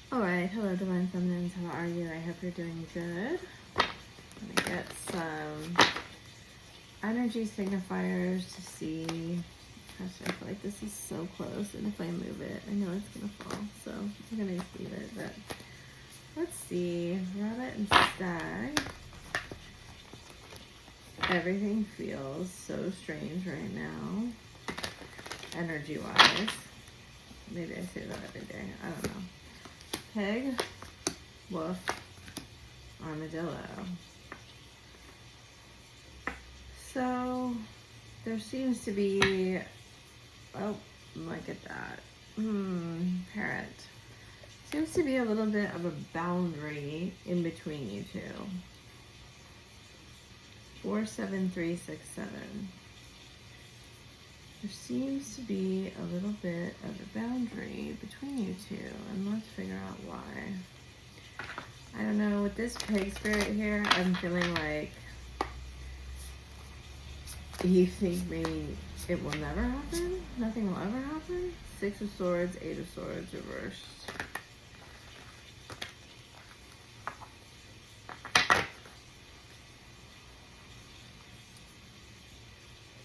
Alright, hello Divine Feminines, how are you? I hope you're doing good. Let me get some energy signifiers to see. Gosh, I feel like this is so close, and if I move it, I know it's gonna fall, so I'm gonna just leave it, but let's see. Rabbit and Stag. Everything feels so strange right now, energy-wise. Maybe I say that every day, I don't know. Pig, wolf, armadillo. So there seems to be, oh, look at that. Parrot. Seems to be a little bit of a boundary in between you two. 47367. There seems to be a little bit of a boundary between you two, and let's figure out why. I don't know, with this pig spirit here, I'm feeling like you think maybe it will never happen? Nothing will ever happen? 6 of Swords, 8 of Swords, reversed.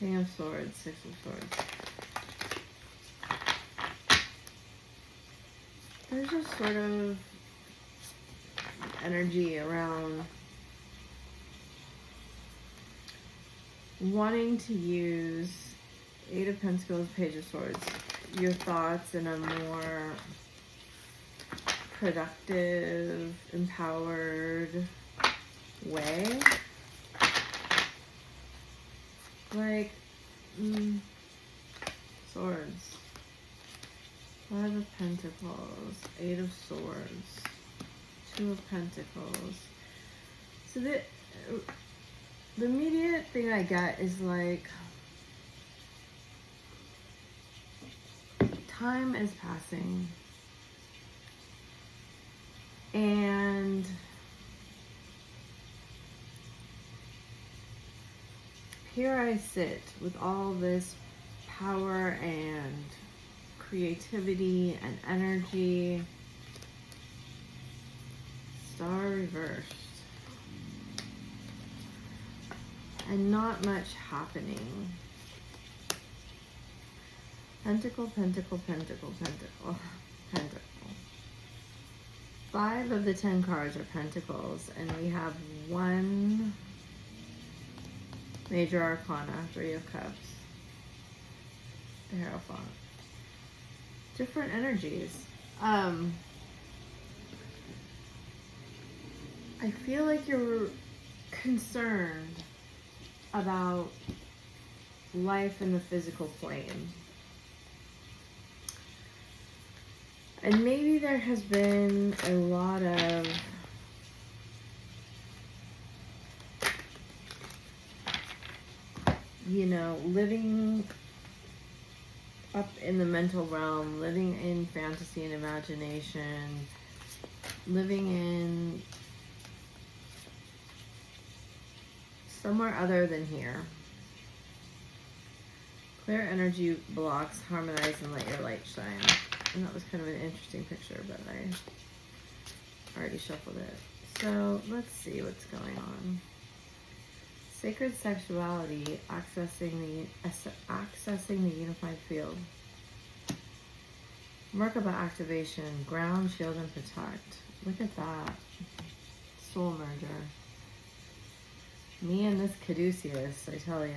King of Swords, 6 of Swords. There's just sort of energy around wanting to use 8 of Pentacles, Page of Swords, your thoughts in a more productive, empowered way. Like, Swords, 5 of Pentacles, 8 of Swords, 2 of Pentacles. So the immediate thing I get is like, time is passing, and here I sit with all this power and creativity and energy. Star reversed. And not much happening. Pentacle, Pentacle, Pentacle, Pentacle, Pentacle. 5 of the 10 cards are Pentacles, and we have 1 Major Arcana, 3 of Cups, the Hierophant. Different energies. I feel like you're concerned about life in the physical plane. And maybe there has been a lot of living up in the mental realm, living in fantasy and imagination, living in somewhere other than here. Clear energy blocks, harmonize, and let your light shine. And that was kind of an interesting picture, but I already shuffled it. So let's see what's going on. Sacred sexuality, accessing the unified field. Merkaba activation, ground, shield, and protect. Look at that. Soul merger. Me and this Caduceus, I tell ya.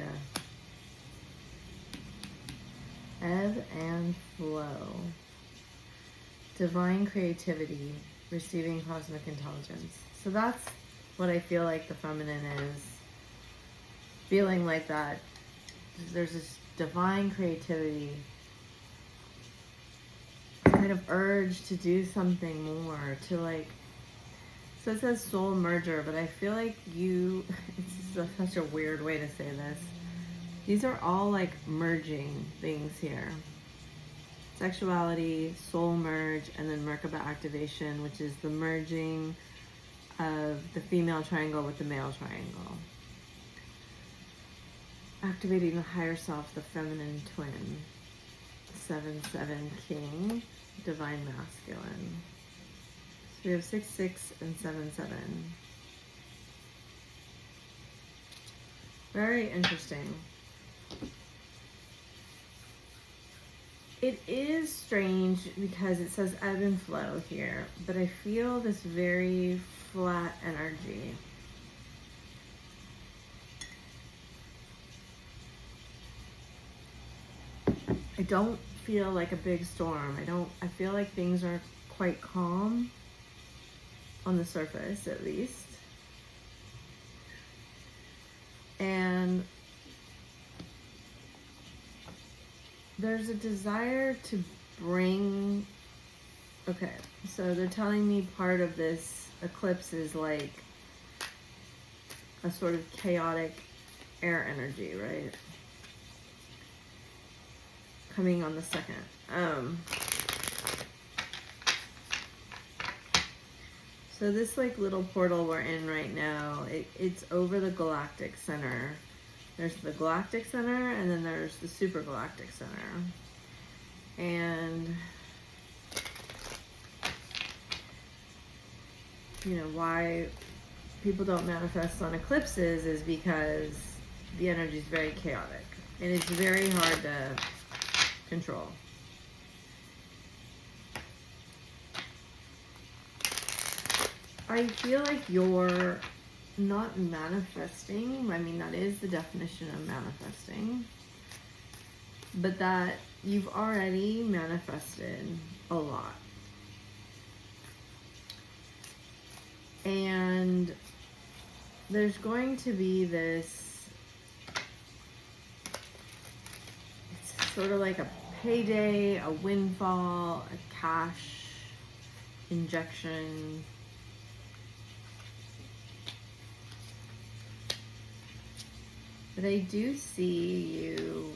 Ebb and flow. Divine creativity, receiving cosmic intelligence. So that's what I feel like the feminine is. Feeling like that. There's this divine creativity, kind of urge to do something more, to like, so it says soul merger, but I feel like it's such a weird way to say this. These are all like merging things here. Sexuality, soul merge, and then Merkaba activation, which is the merging of the female triangle with the male triangle. Activating the higher self, the feminine twin. 7-7 king, divine masculine. We have 6, 6, and 7, 7. Very interesting. It is strange because it says ebb and flow here, but I feel this very flat energy. I don't feel like a big storm. I feel like things are quite calm on the surface, at least. And there's a desire to bring, okay, so they're telling me part of this eclipse is like a sort of chaotic air energy, right? Coming on the 2nd. So this like little portal we're in right now, it's over the galactic center. There's the galactic center, and then there's the super galactic center. And, you know, why people don't manifest on eclipses is because the energy is very chaotic. And it's very hard to control. I feel like you're not manifesting. I mean, that is the definition of manifesting. But that you've already manifested a lot. And there's going to be this, it's sort of like a payday, a windfall, a cash injection. But I do see you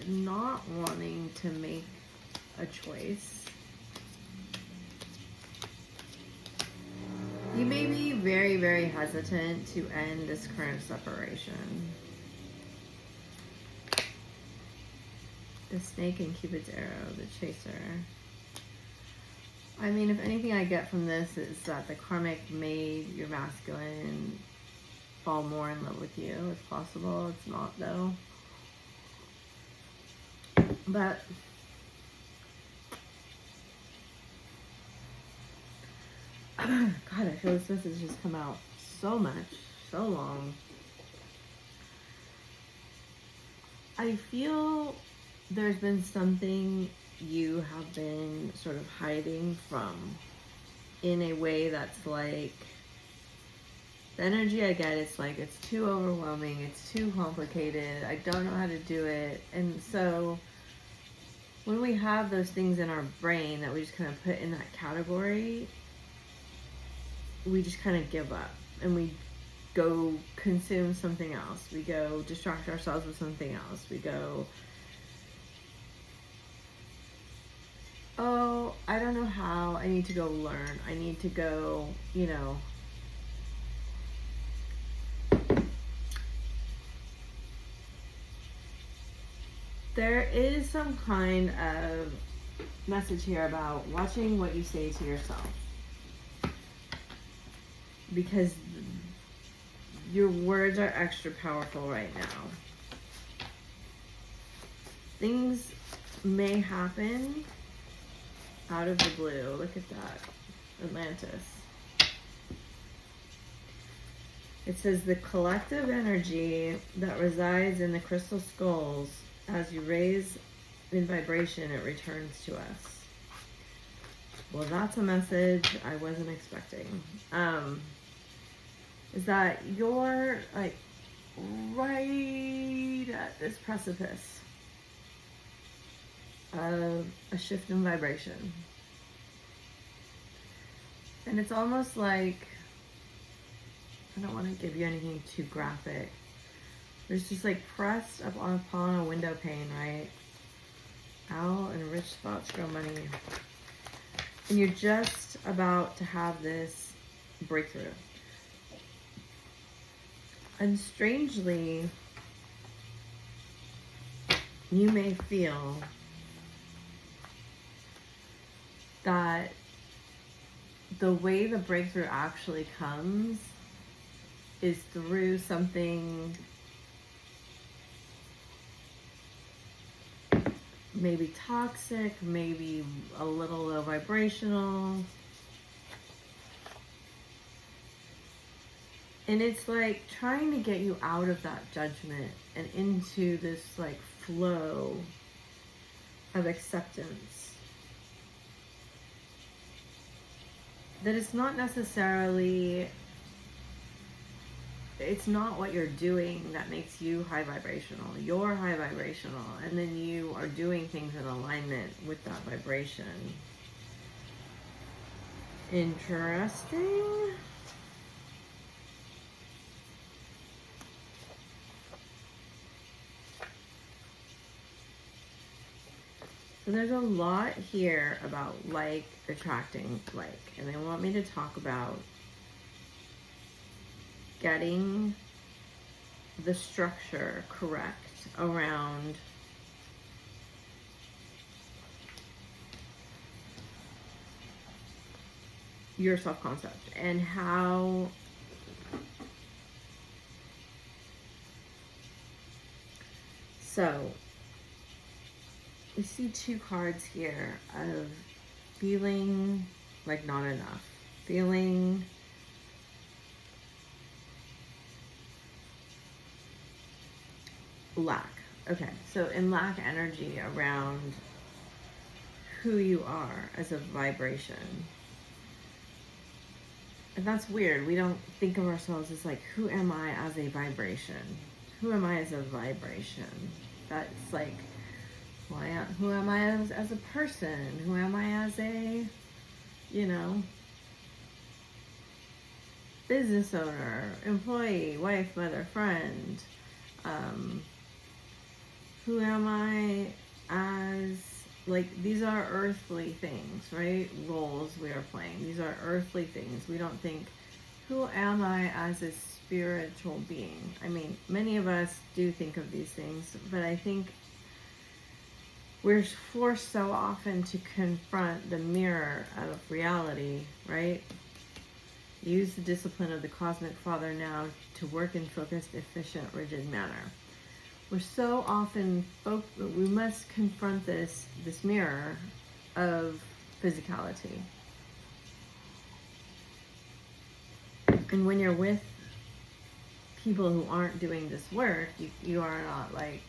not wanting to make a choice. You may be very, very hesitant to end this current separation. The snake and Cupid's arrow, the chaser. I mean, if anything I get from this is that the karmic made your masculine fall more in love with you, if possible. It's not, though. But God, I feel this message has come out so much, so long. I feel there's been something you have been sort of hiding from in a way that's like, the energy I get is like, it's too overwhelming, it's too complicated, I don't know how to do it. And so when we have those things in our brain that we just kind of put in that category, we just kind of give up and we go consume something else. We go distract ourselves with something else. We go, oh, I don't know how, I need to go learn. I need to go, you know, there is some kind of message here about watching what you say to yourself. Because your words are extra powerful right now. Things may happen out of the blue. Look at that. Atlantis. It says the collective energy that resides in the crystal skulls, as you raise in vibration, it returns to us. Well, that's a message I wasn't expecting. Is that you're like right at this precipice of a shift in vibration. And it's almost like, I don't want to give you anything too graphic. There's just like pressed up upon a window pane, right? Owl and rich thoughts grow money. And you're just about to have this breakthrough. And strangely, you may feel that the way the breakthrough actually comes is through something maybe toxic, maybe a little low vibrational. And it's like trying to get you out of that judgment and into this like flow of acceptance. That it's not necessarily, it's not what you're doing that makes you high vibrational. You're high vibrational, and then you are doing things in alignment with that vibration. Interesting. So there's a lot here about like attracting like, and they want me to talk about getting the structure correct around your self-concept and how so we see two cards here of feeling like not enough, feeling lack. Okay, so in lack energy around who you are as a vibration. And that's weird. We don't think of ourselves as like, who am I as a vibration? Who am I as a vibration? That's like, who am I as a person? Who am I as a, you know, business owner, employee, wife, mother, friend? Who am I as, like, these are earthly things, right? Roles we are playing. These are earthly things. We don't think, who am I as a spiritual being? I mean, many of us do think of these things, but I think we're forced so often to confront the mirror of reality, right? Use the discipline of the cosmic father now to work in focused, efficient, rigid manner. We're so often, we must confront this mirror of physicality. And when you're with people who aren't doing this work, you are not like,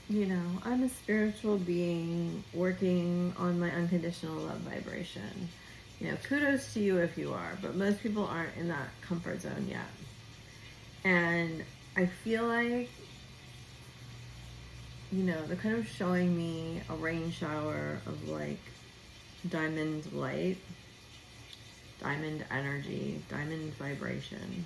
you know, I'm a spiritual being working on my unconditional love vibration. You know, kudos to you if you are, but most people aren't in that comfort zone yet. And I feel like, you know, they're kind of showing me a rain shower of like diamond light, diamond energy, diamond vibration.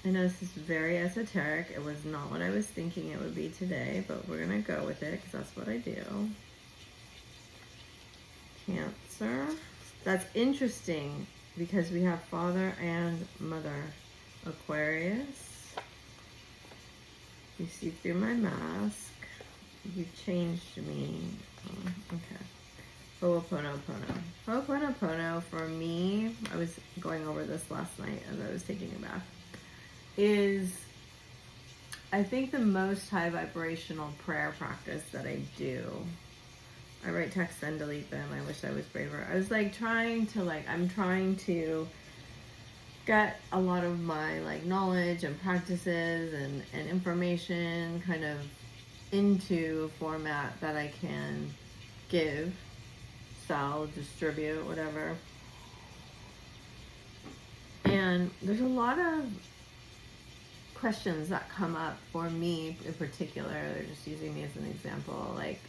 I know this is very esoteric. It was not what I was thinking it would be today, but we're going to go with it because that's what I do. Cancer. That's interesting because we have father and mother. Aquarius. You see through my mask. You changed me. Oh, okay. Ho'oponopono. Ho'oponopono for me, I was going over this last night as I was taking a bath, is I think the most high vibrational prayer practice that I do. I write text and delete them. I wish I was braver. I was like I'm trying to get a lot of my like knowledge and practices and information kind of into a format that I can give, sell, distribute, whatever. And there's a lot of questions that come up for me in particular. They're just using me as an example. Like,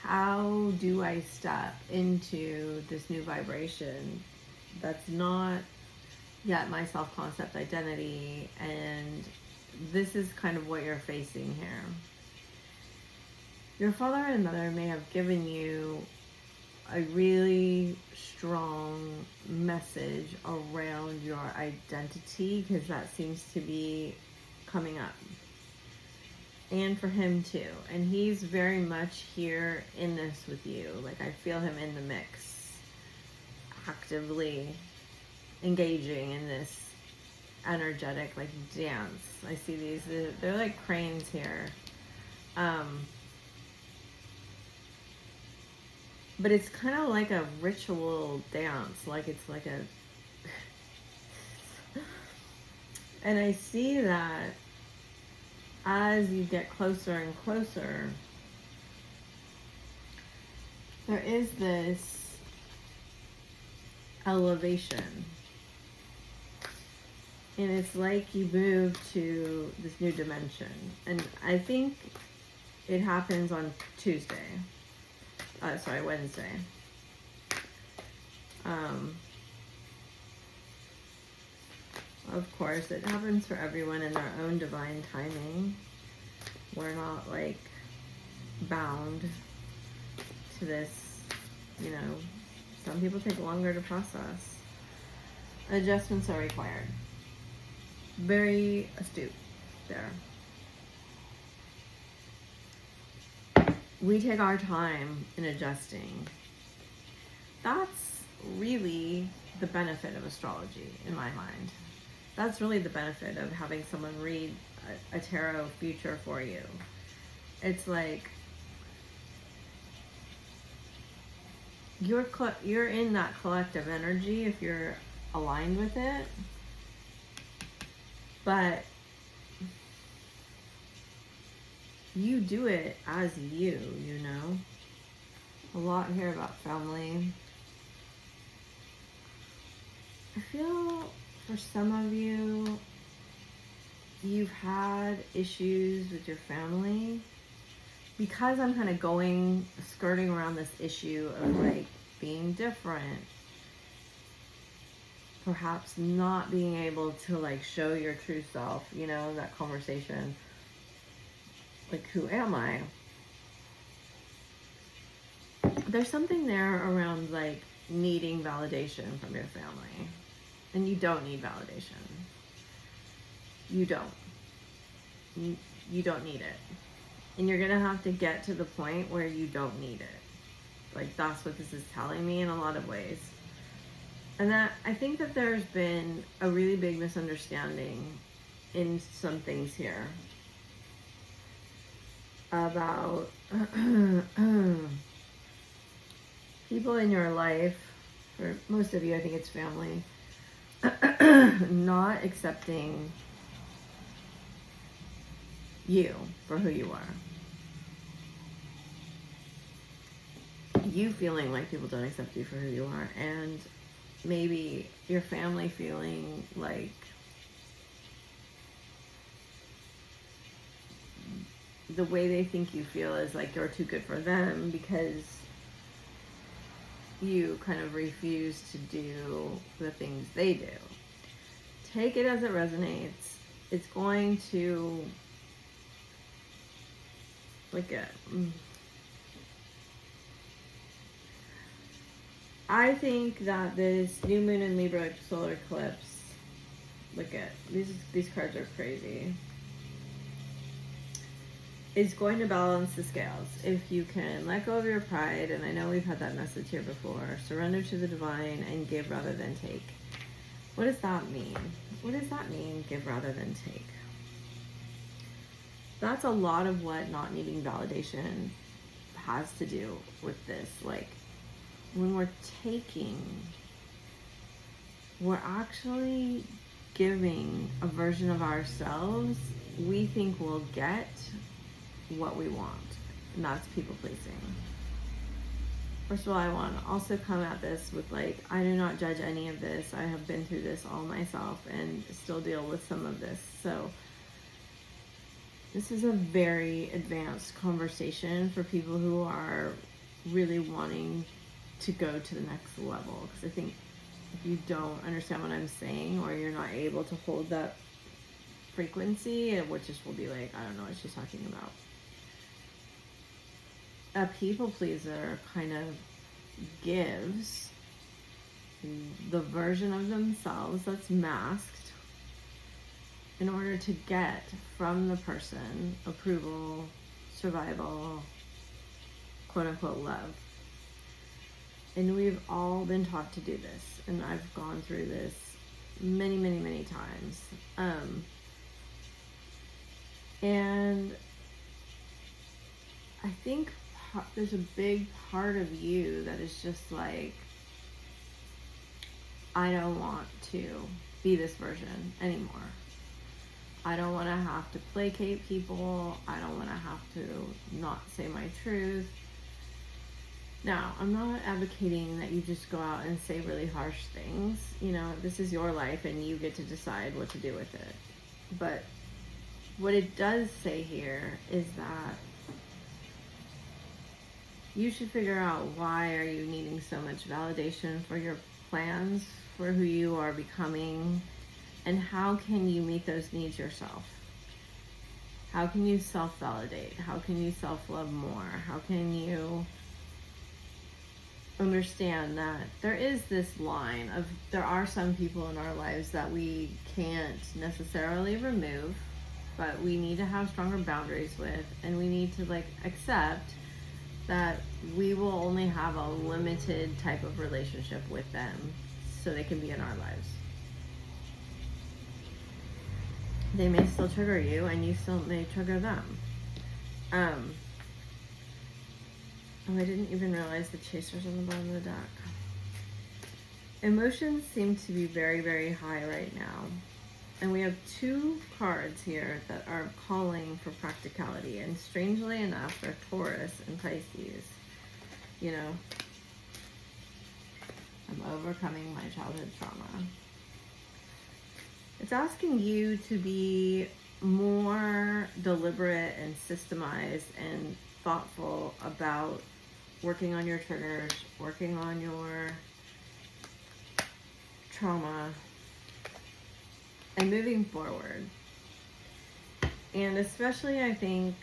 how do I step into this new vibration that's not yet my self-concept identity? And this is kind of what you're facing here. Your father and mother may have given you a really strong message around your identity, because that seems to be coming up. and for him too. And he's very much here in this with you. Like, I feel him in the mix, actively engaging in this energetic, like, dance. I see these, they're like cranes here. But it's kind of like a ritual dance, like it's like a, and I see that as you get closer and closer, there is this elevation. And it's like you move to this new dimension. And I think it happens on Wednesday. Of course, it happens for everyone in their own divine timing. We're not, like, bound to this, you know. Some people take longer to process. Adjustments are required. Very astute there. We take our time in adjusting. That's really the benefit of astrology, in my mind. That's really the benefit of having someone read a tarot future for you. It's like you're in that collective energy if you're aligned with it. But you do it as you know. A lot here about family. I feel for some of you, you've had issues with your family. Because I'm kind of skirting around this issue of, like, being different. Perhaps not being able to, like, show your true self, you know, that conversation. Like, who am I? There's something there around, like, needing validation from your family. And you don't need validation. You don't. You don't need it. And you're going to have to get to the point where you don't need it. Like, that's what this is telling me in a lot of ways. And that, I think that there's been a really big misunderstanding in some things here about people in your life, for most of you, I think it's family, not accepting you for who you are. You feeling like people don't accept you for who you are, and maybe your family feeling like the way they think you feel is like you're too good for them because you kind of refuse to do the things they do. Take it as it resonates. It's going to, like, I think that this new moon in Libra solar eclipse, look at these cards are crazy, is going to balance the scales. If you can let go of your pride, and I know we've had that message here before, surrender to the divine and give rather than take. What does that mean? What does that mean, give rather than take? That's a lot of what not needing validation has to do with this. Like, when we're taking, we're actually giving a version of ourselves we think we'll get what we want, and that's people pleasing. First of all, I want to also come at this with, like, I do not judge any of this. I have been through this all myself and still deal with some of this. So this is a very advanced conversation for people who are really wanting to go to the next level. Because I think if you don't understand what I'm saying, or you're not able to hold that frequency, it would just will be like, I don't know what she's talking about. A people pleaser kind of gives the version of themselves that's masked in order to get from the person approval, survival, quote unquote love. And we've all been taught to do this, and I've gone through this many, many, many times. And I think there's a big part of you that is just like, I don't want to be this version anymore. I don't want to have to placate people. I don't want to have to not say my truth. Now, I'm not advocating that you just go out and say really harsh things. You know, this is your life and you get to decide what to do with it. But what it does say here is that you should figure out, why are you needing so much validation for your plans, for who you are becoming, and how can you meet those needs yourself? How can you self-validate? How can you self-love more? How can you understand that there is this line of, there are some people in our lives that we can't necessarily remove, but we need to have stronger boundaries with, and we need to like accept that we will only have a limited type of relationship with them so they can be in our lives. They may still trigger you, and you still may trigger them. Oh, I didn't even realize the chaser's on the bottom of the deck. Emotions seem to be very, very high right now. And we have two cards here that are calling for practicality. And strangely enough, they're Taurus and Pisces. You know, I'm overcoming my childhood trauma. It's asking you to be more deliberate and systemized and thoughtful about working on your triggers, working on your trauma, and moving forward. And especially, I think,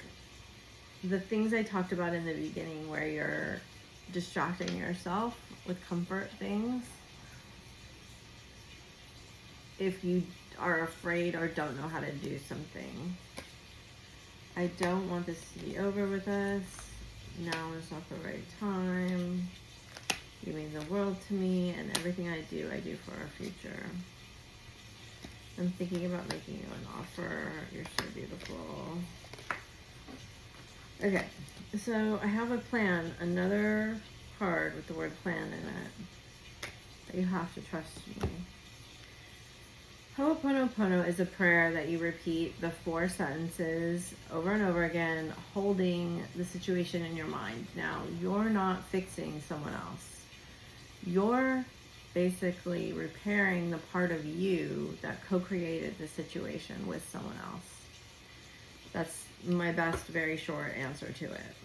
the things I talked about in the beginning, where you're distracting yourself with comfort things, if you are afraid or don't know how to do something. I don't want this to be over with us. Now is not the right time. You mean the world to me, and everything I do for our future. I'm thinking about making you an offer. You're so beautiful. Okay, so I have a plan, another card with the word plan in it. But you have to trust me. Ho'oponopono is a prayer that you repeat the 4 sentences over and over again, holding the situation in your mind. Now, you're not fixing someone else. You're basically repairing the part of you that co-created the situation with someone else. That's my best, very short answer to it.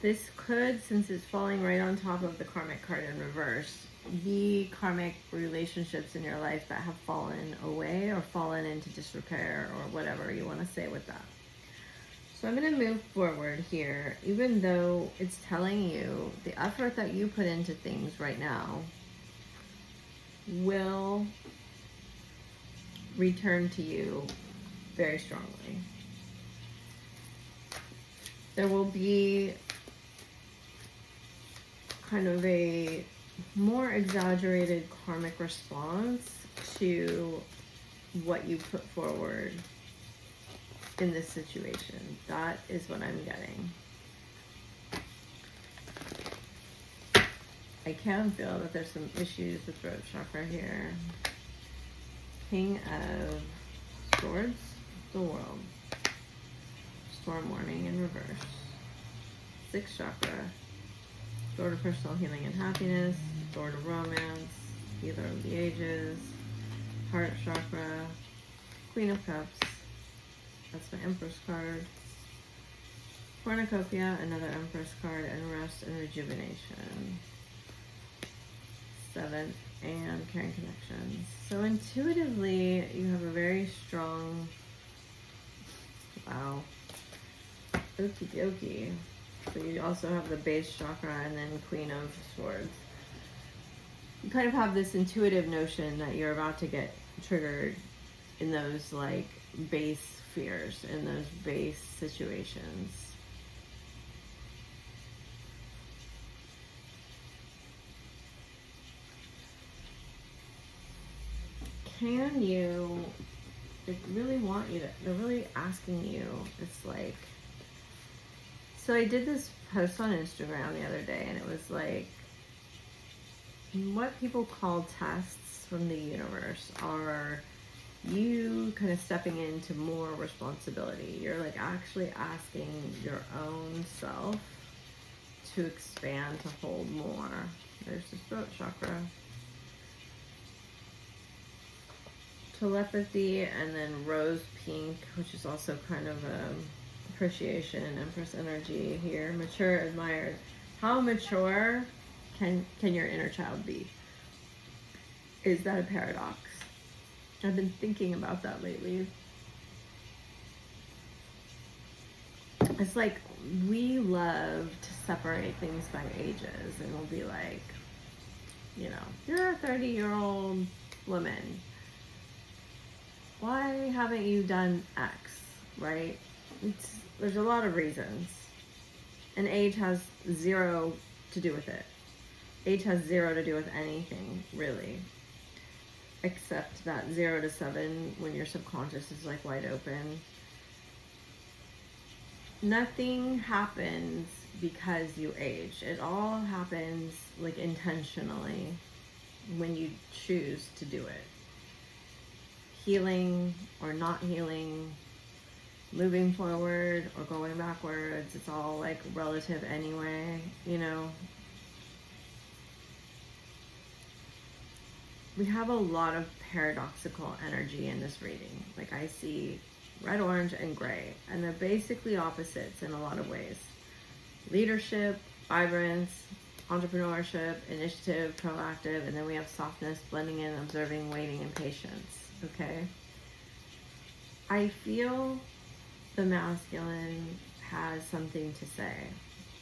This could, since it's falling right on top of the karmic card in reverse, be karmic relationships in your life that have fallen away or fallen into disrepair, or whatever you want to say with that. So I'm going to move forward here, even though it's telling you the effort that you put into things right now will return to you very strongly. There will be kind of a more exaggerated karmic response to what you put forward in this situation. That is what I'm getting. I can feel that there's some issues with throat chakra here. King of Swords, the World. Storm warning in reverse. 6th chakra. Sword of personal healing and happiness. Sword of romance. Healer of the ages. Heart chakra. Queen of Cups. That's my Empress card. Cornucopia, another Empress card, and rest and rejuvenation. 7th, and caring connections. So intuitively, you have a very strong, wow, okie dokie. So you also have the base chakra and then Queen of Swords. You kind of have this intuitive notion that you're about to get triggered in those like base fears, in those base situations. Can you, they really want you to, they're really asking you, it's like, so I did this post on Instagram the other day, and it was like, what people call tests from the universe are you kind of stepping into more responsibility. You're like actually asking your own self to expand, to hold more. There's the throat chakra. Telepathy, and then rose pink, which is also kind of appreciation, Empress energy here. Mature, admired. How mature can your inner child be? Is that a paradox? I've been thinking about that lately. It's like we love to separate things by ages, and we'll be like, you know, you're a 30-year-old woman. Why haven't you done X, right? There's a lot of reasons. And age has zero to do with it. Age has zero to do with anything, really. Except that 0 to 7, when your subconscious is like wide open. Nothing happens because you age. It all happens like intentionally when you choose to do it. Healing or not healing, moving forward or going backwards, it's all like relative anyway, you know. We have a lot of paradoxical energy in this reading. Like I see red, orange, and gray, and they're basically opposites in a lot of ways. Leadership, vibrance, entrepreneurship, initiative, proactive, and then we have softness, blending in, observing, waiting, and patience. Okay, I feel the masculine has something to say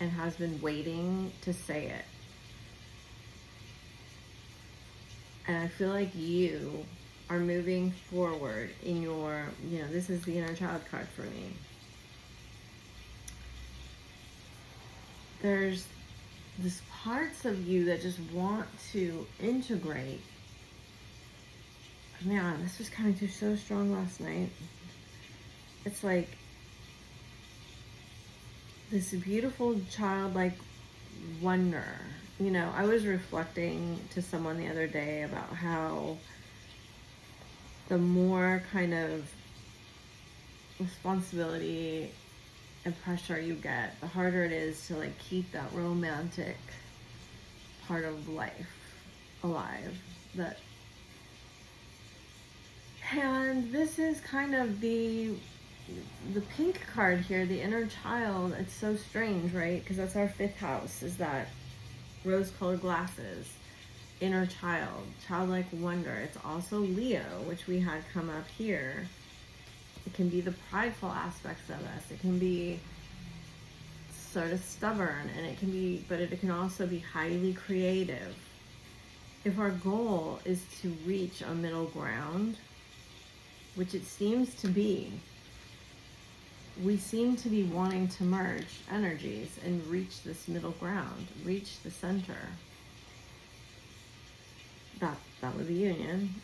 and has been waiting to say it. And I feel like you are moving forward in your, you know, this is the inner child card for me. There's this parts of you that just want to integrate. Man, this was coming through so strong last night. It's like this beautiful childlike wonder. You know, I was reflecting to someone the other day about how the more kind of responsibility and pressure you get, the harder it is to like keep that romantic part of life alive. And this is kind of the pink card here, the inner child. It's so strange, right? Because that's our 5th house, is that rose-colored glasses, inner child, childlike wonder. It's also Leo, which we had come up here. It can be the prideful aspects of us. It can be sort of stubborn, and it can be, but it can also be highly creative. If our goal is to reach a middle ground, which it seems to be, we seem to be wanting to merge energies and reach this middle ground, reach the center. That would be union.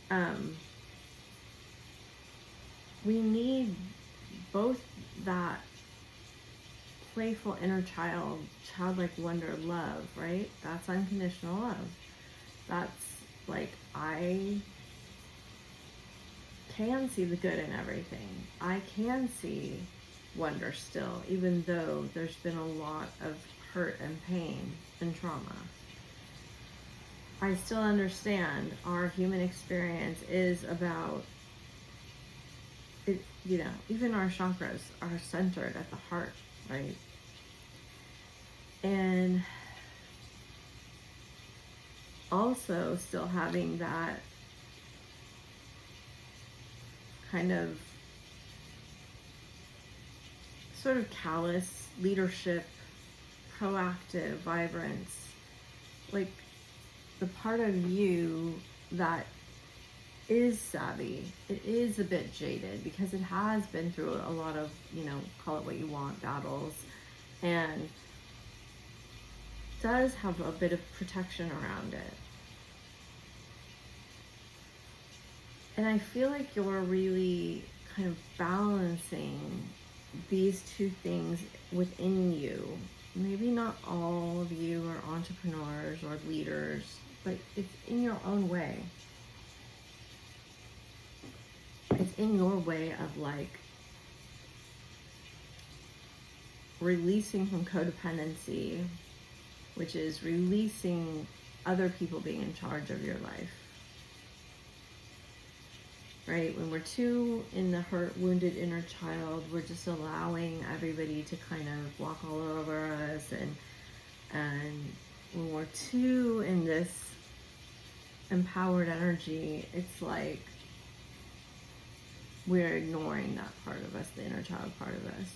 We need both that playful inner child, childlike wonder, love, right? That's unconditional love. That's like, I can see the good in everything. I can see wonder still, even though there's been a lot of hurt and pain and trauma. I still understand our human experience is about it, you know, even our chakras are centered at the heart, right? And also still having that kind of sort of callous leadership, proactive vibrance, like the part of you that is savvy. It is a bit jaded because it has been through a lot of, call it what you want, battles, and does have a bit of protection around it. And I feel like you're really kind of balancing these two things within you. Maybe not all of you are entrepreneurs or leaders, but it's in your own way. It's in your way of like releasing from codependency, which is releasing other people being in charge of your life. Right? When we're too in the hurt, wounded inner child, we're just allowing everybody to kind of walk all over us. And when we're too in this empowered energy, it's like we're ignoring that part of us, the inner child part of us.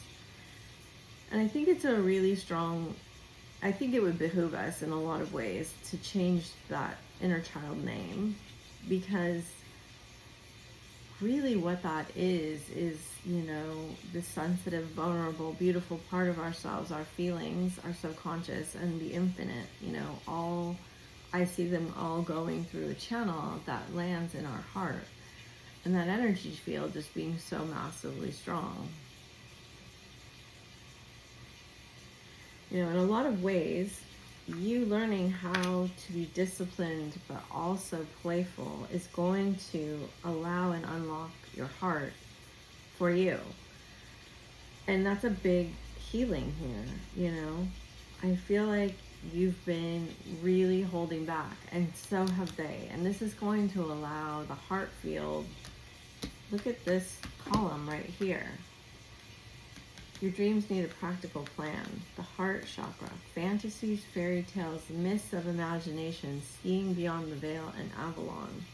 And I think it's a really strong, I think it would behoove us in a lot of ways to change that inner child name, because really what that is, the sensitive, vulnerable, beautiful part of ourselves, our feelings, our subconscious, and the infinite, I see them all going through a channel that lands in our heart. And that energy field just being so massively strong. In a lot of ways, you learning how to be disciplined but also playful is going to allow and unlock your heart for you. And that's a big healing here, I feel like you've been really holding back, and so have they. And this is going to allow the heart field. Look at this column right here. Your dreams need a practical plan. The heart chakra, fantasies, fairy tales, myths of imagination, skiing beyond the veil, and Avalon.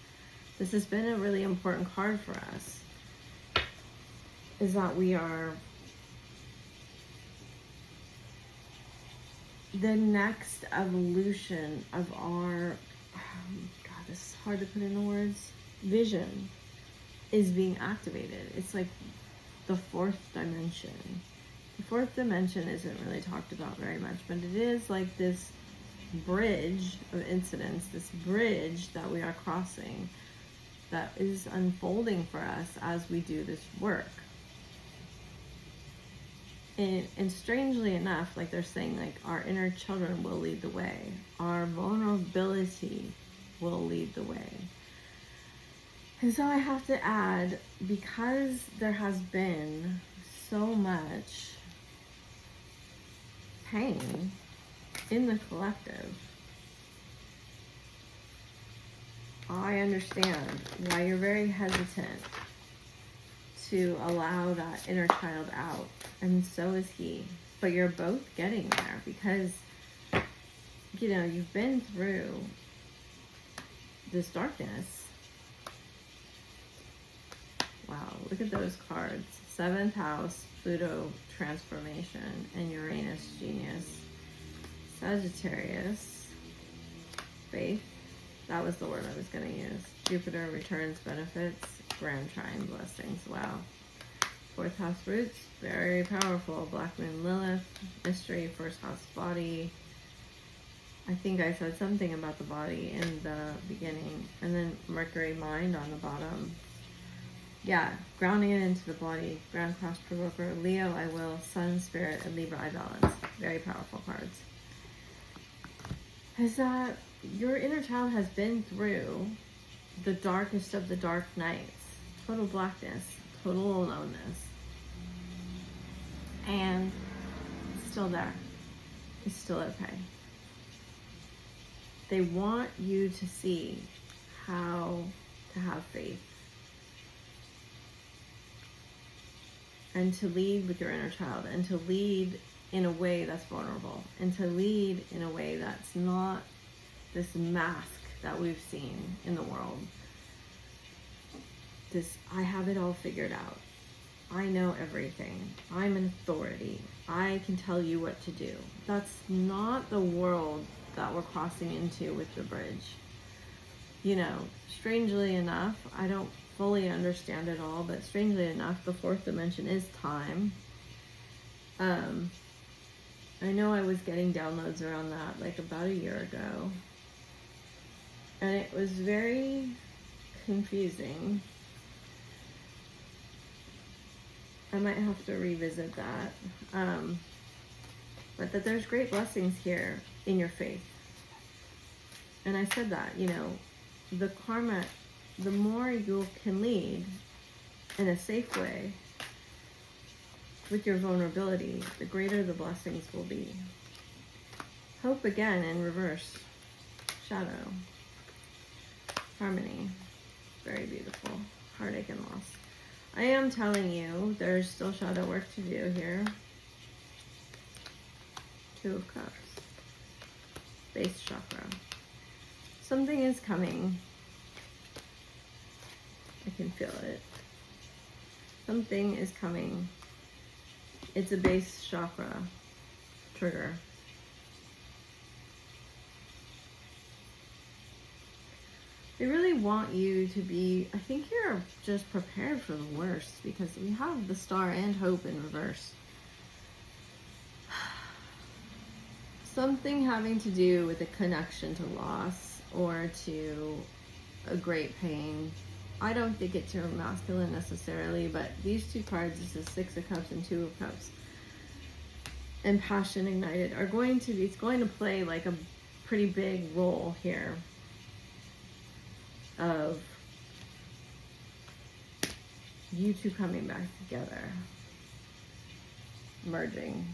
This has been a really important card for us. Is that we are the next evolution of our, God, this is hard to put into words, vision is being activated. It's like the fourth dimension. The fourth dimension isn't really talked about very much, but it is like this bridge of incidents, this bridge that we are crossing that is unfolding for us as we do this work. And strangely enough, like they're saying, like our inner children will lead the way. Our vulnerability will lead the way. And so I have to add, because there has been so much pain in the collective, I understand why you're very hesitant to allow that inner child out, and so is he. But you're both getting there because, you've been through this darkness. Wow, look at those cards. 7th house, Pluto transformation, and Uranus genius. Sagittarius, faith. That was the word I was going to use. Jupiter, returns, benefits. Grand trine, blessings. Wow. 4th house, roots. Very powerful. Black moon, Lilith. Mystery, 1st house, body. I think I said something about the body in the beginning. And then Mercury, mind on the bottom. Yeah, grounding it into the body. Grand cross provoker, Leo, I will, Sun, spirit, and Libra, I balance. Very powerful cards. Is that your inner child has been through the darkest of the dark nights. Total blackness, total aloneness. And it's still there. It's still okay. They want you to see how to have faith. And to lead with your inner child, and to lead in a way that's vulnerable, and to lead in a way that's not this mask that we've seen in the world. This, I have it all figured out. I know everything. I'm an authority. I can tell you what to do. That's not the world that we're crossing into with the bridge. you know, strangely enough, I don't fully understand it all, but strangely enough, the fourth dimension is time. I know I was getting downloads around that like about a year ago, and it was very confusing. I might have to revisit that. But that there's great blessings here in your faith. And I said that, you know, the karma, the more you can lead in a safe way with your vulnerability, the greater the blessings will be. Hope again in reverse. Shadow. Harmony. Very beautiful. Heartache and loss. I am telling you, there's still shadow work to do here. Two of Cups. Base chakra. Something is coming. I can feel it. Something is coming. It's a base chakra trigger. They really want you to be, I think you're just prepared for the worst, because we have the Star and Hope in reverse. Something having to do with a connection to loss or to a great pain. I don't think it's your masculine necessarily, but these two cards, this is Six of Cups and Two of Cups, and Passion Ignited are going to be, it's going to play like a pretty big role here of you two coming back together, merging.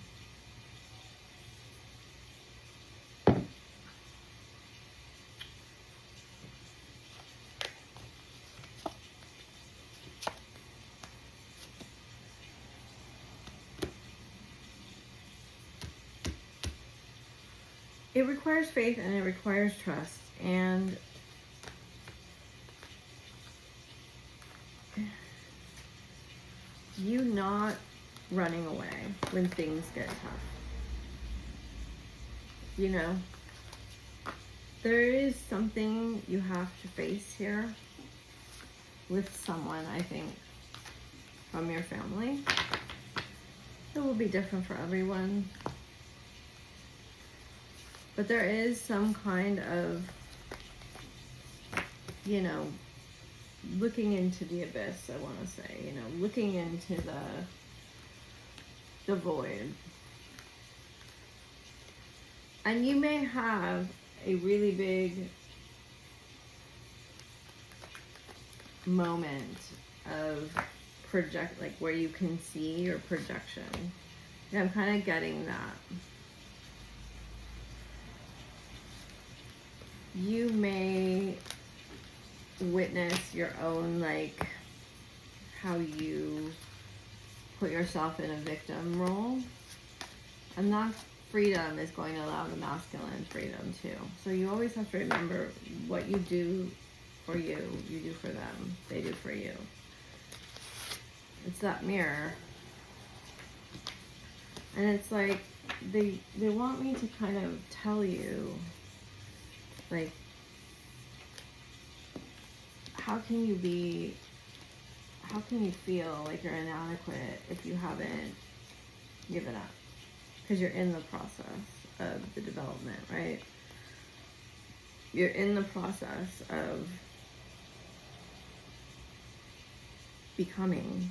It requires faith and it requires trust, and you not running away when things get tough. You know, there is something you have to face here with someone, I think, from your family. It will be different for everyone. But there is some kind of, you know, looking into the abyss, I want to say, you know, looking into the void. And you may have a really big moment of like where you can see your projection. And I'm kind of getting that. You may witness your own, like, how you put yourself in a victim role. And that freedom is going to allow the masculine freedom too. So you always have to remember what you do for you, you do for them, they do for you. It's that mirror. And it's like, they want me to kind of tell you, like, how can you feel like you're inadequate if you haven't given up? Because you're in the process of the development, right? You're in the process of becoming,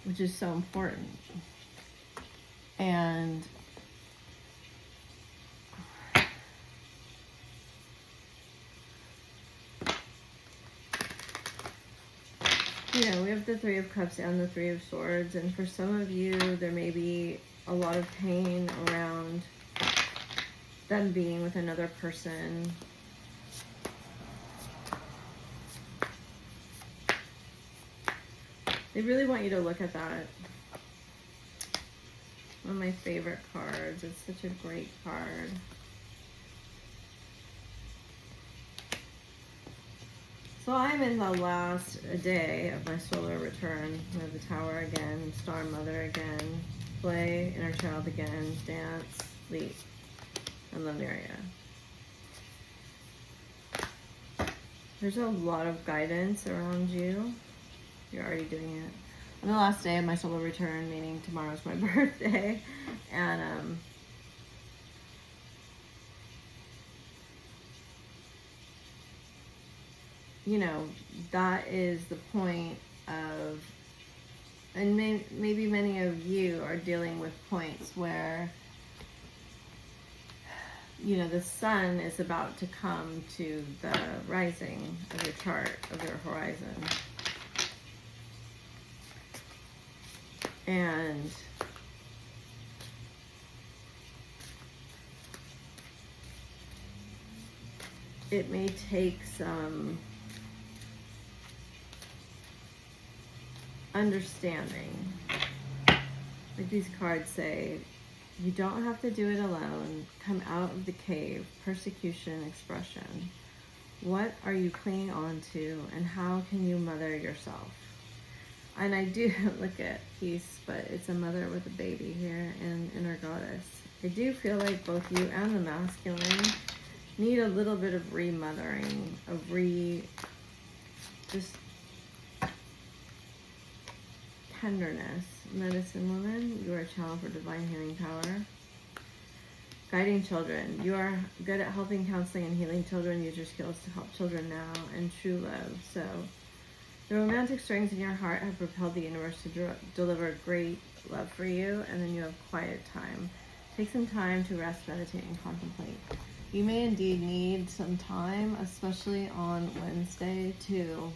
which is so important. And you know, we have the Three of Cups and the Three of Swords, and for some of you, there may be a lot of pain around them being with another person. They really want you to look at that. One of my favorite cards. It's such a great card. So I'm in the last day of my solar return. We have the Tower again, Star Mother again, Play, Inner Child again, Dance, Leap, and Lemuria. There's a lot of guidance around you. You're already doing it. On the last day of my solar return, meaning tomorrow's my birthday, and you know, that is the point of, and maybe many of you are dealing with points where, you know, the sun is about to come to the rising of your chart, of your horizon. And it may take some understanding. Like these cards say, you don't have to do it alone. Come out of the cave. Persecution, expression. What are you clinging on to, and how can you mother yourself? And I do look at peace, but it's a mother with a baby here and inner goddess. I do feel like both you and the masculine need a little bit of remothering, of just tenderness. Medicine woman, you are a channel for divine healing power. Guiding children. You are good at helping, counseling, and healing children. Use your skills to help children now. And true love. So the romantic strings in your heart have propelled the universe to deliver great love for you. And then you have quiet time. Take some time to rest, meditate, and contemplate. You may indeed need some time, especially on Wednesday, to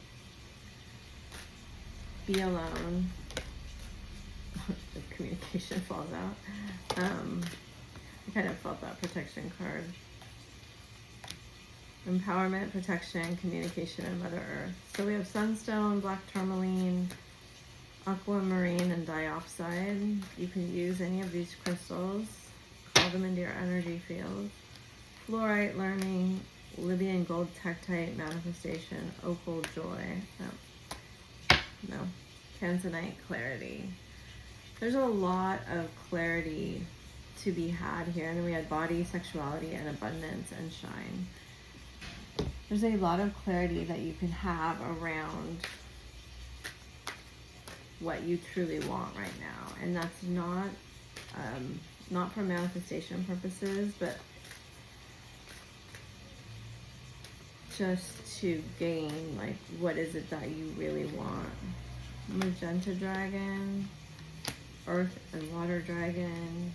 be alone. The communication falls out. I kind of felt that protection card. Empowerment, protection, communication, and Mother Earth. So we have sunstone, black tourmaline, aquamarine, and diopside. You can use any of these crystals. Call them into your energy field. Fluorite, learning, Libyan gold, tektite, manifestation, opal, joy. No. Tanzanite, clarity. There's a lot of clarity to be had here. And then we had body, sexuality, and abundance, and shine. There's a lot of clarity that you can have around what you truly want right now. And that's not for manifestation purposes, but just to gain, like, what is it that you really want. Magenta dragon, earth and water dragon,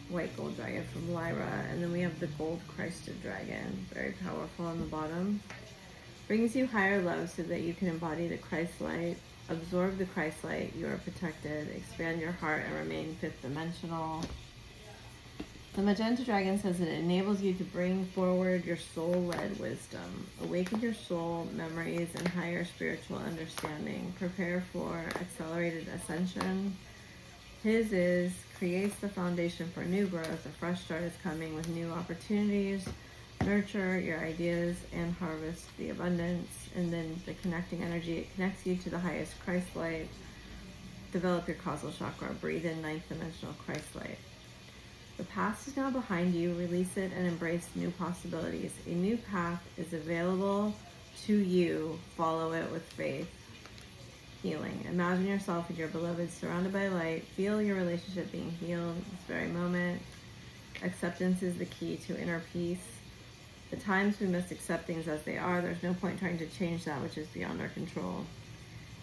white gold dragon from Lyra, and then we have the gold crested dragon, very powerful on the bottom. Brings you higher love so that you can embody the Christ light, absorb the Christ light, you are protected, expand your heart and remain fifth dimensional. The magenta dragon says it enables you to bring forward your soul-led wisdom, awaken your soul, memories, and higher spiritual understanding. Prepare for accelerated ascension. His creates the foundation for new growth. A fresh start is coming with new opportunities. Nurture your ideas and harvest the abundance. And then the connecting energy, it connects you to the highest Christ light. Develop your causal chakra. Breathe in ninth dimensional Christ light. The past is now behind you. Release it and embrace new possibilities. A new path is available to you. Follow it with faith. Healing. Imagine yourself and your beloved surrounded by light. Feel your relationship being healed this very moment. Acceptance is the key to inner peace. At times we must accept things as they are. There's no point trying to change that which is beyond our control.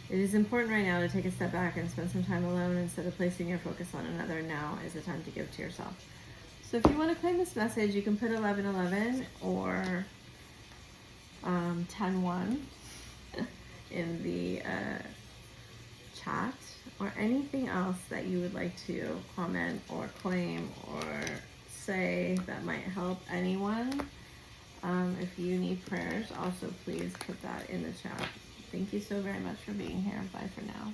It is important right now to take a step back and spend some time alone instead of placing your focus on another. Now is the time to give to yourself. So if you want to claim this message, you can put 1111 or 10-1 in the chat, or anything else that you would like to comment or claim or say that might help anyone. If you need prayers, also please put that in the chat. Thank you so very much for being here. Bye for now.